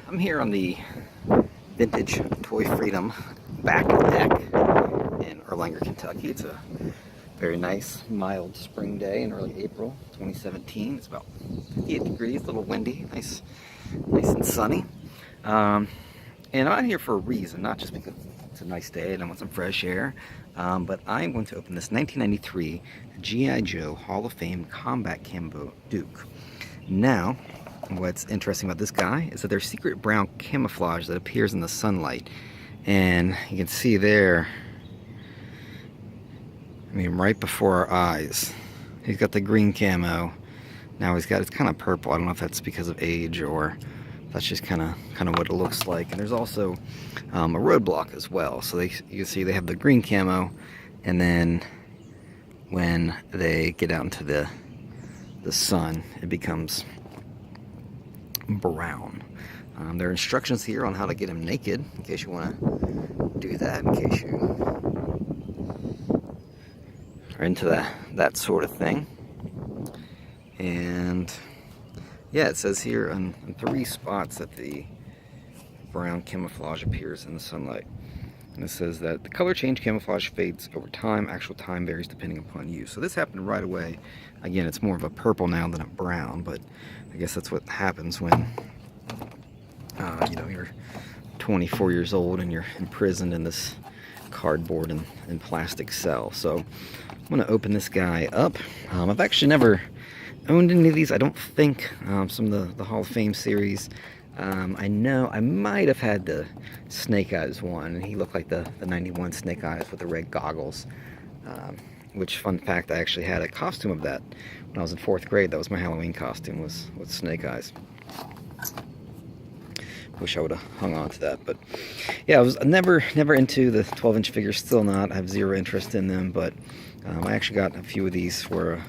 I'm here on the Vintage Toy Freedom back deck in Erlanger, Kentucky. It's a very nice, mild spring day in early April 2017. It's about 58 degrees, a little windy, nice and sunny. And I'm out here for a reason, not just because it's a nice day and I want some fresh air, but I'm going to open this 1993 G.I. Joe Hall of Fame Combat Camo Duke. Now, what's interesting about this guy is that there's secret brown camouflage that appears in the sunlight. And you can see there, I mean, right before our eyes, he's got the green camo. Now it's kind of purple. I don't know if that's because of age or that's just kind of what it looks like. And there's also a roadblock as well. So you can see they have the green camo, and then when they get out into the sun, it becomes brown. There are instructions here on how to get him naked, in case you want to do that, in case you are into that sort of thing. And yeah, it says here on 3 spots that the brown camouflage appears in the sunlight. And it says that the color change camouflage fades over time. Actual time varies depending upon use. So this happened right away. Again, it's more of a purple now than a brown, but I guess that's what happens when you know, you're 24 years old and you're imprisoned in this cardboard and plastic cell. So I'm going to open this guy up. I've actually never owned any of these, I don't think. Some of the Hall of Fame series. I know I might have had the Snake Eyes one, and he looked like the 91 Snake Eyes with the red goggles. Which, fun fact, I actually had a costume of that when I was in 4th grade. That was my Halloween costume, was with Snake Eyes. Wish I would have hung on to that, but yeah, I was never into the 12-inch figures. Still not. I have zero interest in them, but I actually got a few of these for a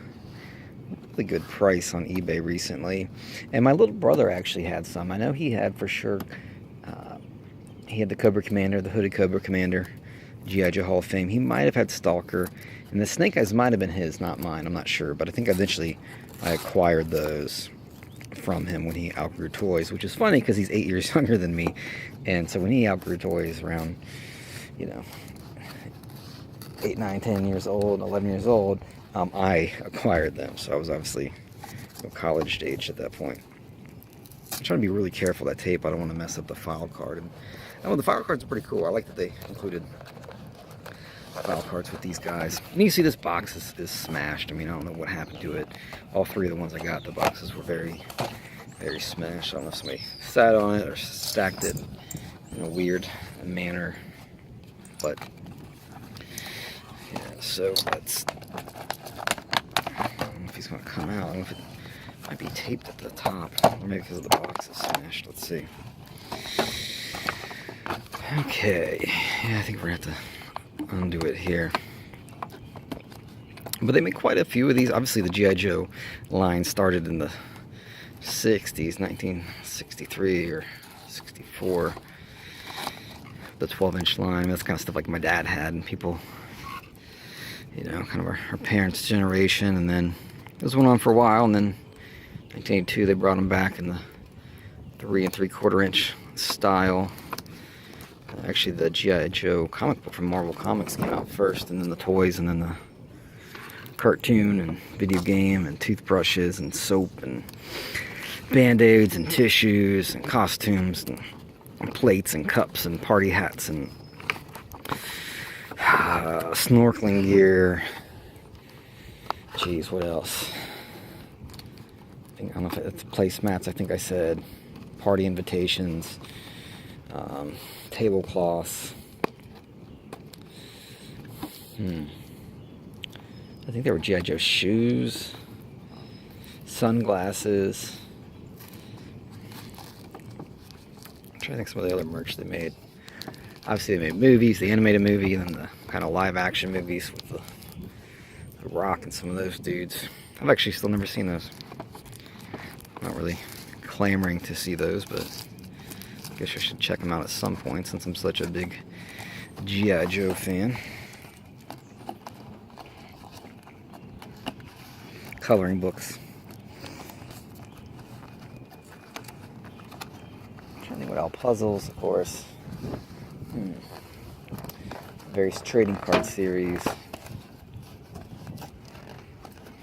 really good price on eBay recently. And my little brother actually had some. I know he had for sure. He had the Cobra Commander, the hooded Cobra Commander, G.I. Joe Hall of Fame. He might have had Stalker, and the Snake Eyes might have been his, not mine. I'm not sure, but I think eventually I acquired those from him when he outgrew toys, which is funny because he's 8 years younger than me. And so when he outgrew toys around, you know, 8, 9, 10 years old, 11 years old, I acquired them. So I was obviously college age at that point. I'm trying to be really careful with that tape. I don't want to mess up the file card. And the file cards are pretty cool. I like that they included file cards with these guys. And you see this box is smashed. I mean, I don't know what happened to it. All 3 of the ones I got, the boxes were very smashed. I don't know if somebody sat on it or stacked it in a weird manner. But yeah, so let's, I don't know if he's going to come out. I don't know if it might be taped at the top, or maybe because the box is smashed. Let's see. Okay, yeah, I think we're going to have to undo it here. But they make quite a few of these. Obviously the G.I. Joe line started in the 60s, 1963 or 64. The 12-inch line, that's kind of stuff like my dad had, and people, you know, kind of our parents' generation. And then this went on for a while, and then 1982 they brought them back in the 3 3/4 inch style. Actually, the G.I. Joe comic book from Marvel Comics came out first, and then the toys, and then the cartoon and video game and toothbrushes and soap and band-aids and tissues and costumes and plates and cups and party hats and snorkeling gear. Jeez, what else? I don't know if it's placemats, I think I said. Party invitations. Tablecloths. I think they were G.I. Joe shoes, sunglasses. I'm trying to think some of the other merch they made. Obviously they made movies, the animated movie, and then the kind of live action movies with the Rock and some of those dudes. I've actually still never seen those. Not really clamoring to see those, but I guess I should check them out at some point since I'm such a big G.I. Joe fan. Coloring books. I'm trying Running with all puzzles, of course. Various trading card series.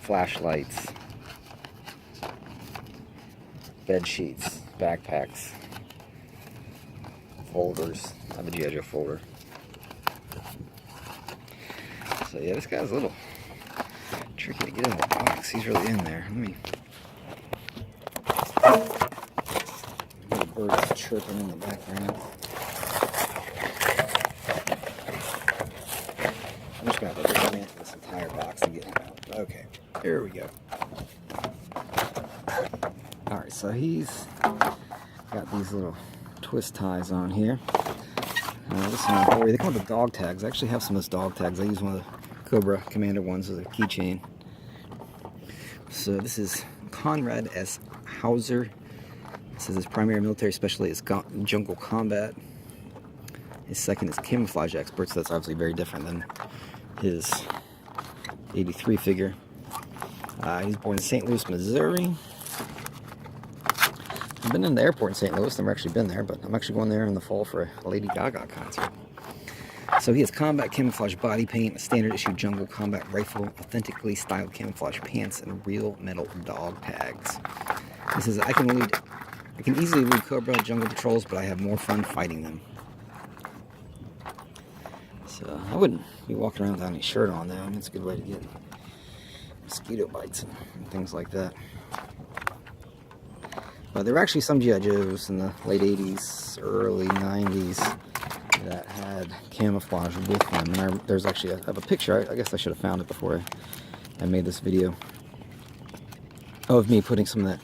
Flashlights. Bed sheets. Backpacks. Folders. I have a G.I. Joe folder. So yeah, this guy's a little tricky to get in the box. He's really in there. Let me... The birds chirping in the background. I'm just going to have to dismantle this entire box to get him out. Okay, here we go. Alright, so he's got these little twist ties on here. This one, they call it the dog tags. I actually have some of those dog tags. I use one of the Cobra Commander ones as a keychain. So this is Conrad S. Hauser. This is his primary military specialty is jungle combat. His second is camouflage expert, so that's obviously very different than his 83 figure. He's born in St. Louis, Missouri. I've been in the airport in St. Louis, never actually been there, but I'm actually going there in the fall for a Lady Gaga concert. So he has combat camouflage body paint, a standard issue jungle combat rifle, authentically styled camouflage pants, and real metal dog tags. He says, I can easily lead Cobra jungle patrols, but I have more fun fighting them. So I wouldn't be walking around without any shirt on though. I mean, it's a good way to get mosquito bites and things like that. But there were actually some G.I. Joes in the late 80s, early 90s that had camouflage with them. And there's actually, I have a picture, I guess I should have found it before I made this video, of me putting some of that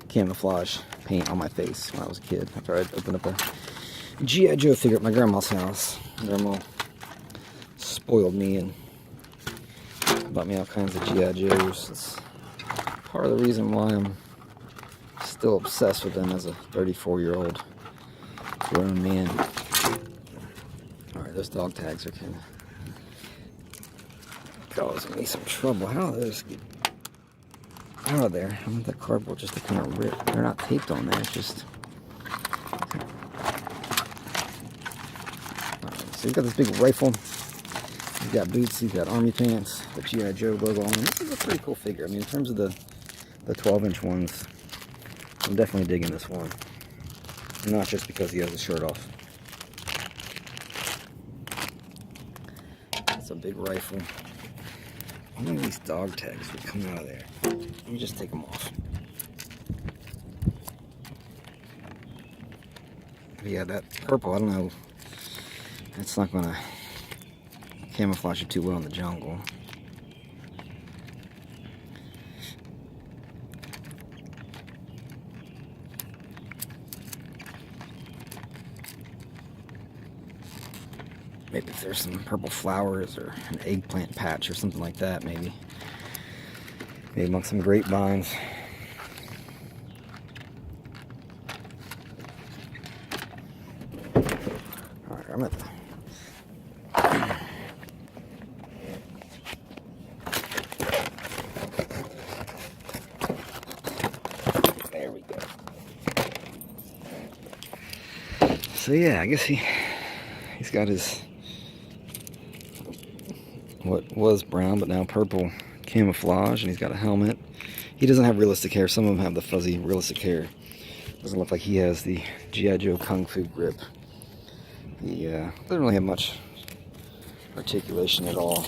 camouflage paint on my face when I was a kid, after I'd opened up a G.I. Joe figure at my grandma's house. Grandma spoiled me and bought me all kinds of G.I. Joes. It's part of the reason why I'm still obsessed with them as a 34-year-old grown man. Alright, those dog tags are kind of causing me some trouble. How do those get out of there? I want that cardboard just to kind of rip. They're not taped on there, it's just... Alright, so you've got this big rifle. You've got boots, you've got army pants, the G.I. Joe logo on them. This is a pretty cool figure. I mean, in terms of the 12-inch ones, I'm definitely digging this one. Not just because he has his shirt off. It's a big rifle. One of these dog tags would come out of there. Let me just take them off. But yeah, that purple, I don't know. It's not going to camouflage it too well in the jungle. Maybe if there's some purple flowers or an eggplant patch or something like that, maybe. Maybe among some grapevines. Alright, I'm at the... There we go. So yeah, I guess he's got his... what was brown but now purple camouflage, and he's got a helmet. He doesn't have realistic hair. Some of them have the fuzzy realistic hair. Doesn't look like he has the G.I. Joe Kung Fu grip. He doesn't really have much articulation at all.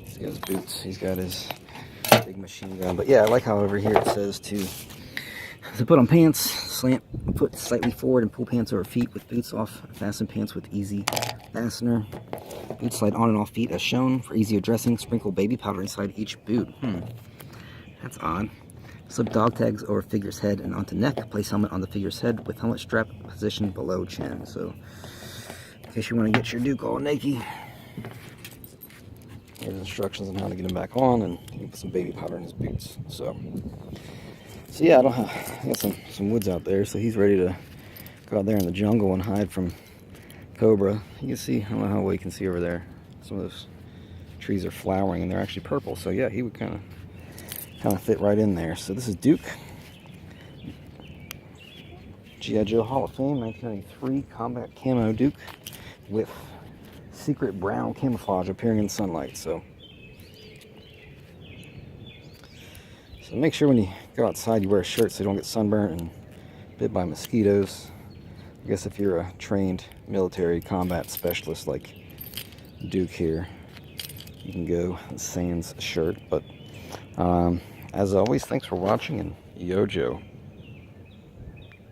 He's got his boots. He's got his big machine gun. But yeah, I like how over here it says to put on pants, slant foot slightly forward and pull pants over feet with boots off. Fasten pants with easy fastener. Boots slide on and off feet as shown. For easier dressing, sprinkle baby powder inside each boot. That's odd. Slip dog tags over figure's head and onto neck. Place helmet on the figure's head with helmet strap positioned below chin. So, in case you want to get your Duke all naked, here's instructions on how to get him back on, and you can put some baby powder in his boots. So yeah, I got some woods out there, so he's ready to go out there in the jungle and hide from Cobra. You can see, I don't know how well you can see over there, some of those trees are flowering and they're actually purple. So yeah, he would kind of fit right in there. So this is Duke. G.I. Joe Hall of Fame 1993 Combat Camo Duke with secret brown camouflage appearing in sunlight. So make sure when you go outside you wear a shirt so you don't get sunburned and bit by mosquitoes. I guess if you're a trained military combat specialist like Duke here, you can go sans shirt. But as always, thanks for watching, and yo Joe.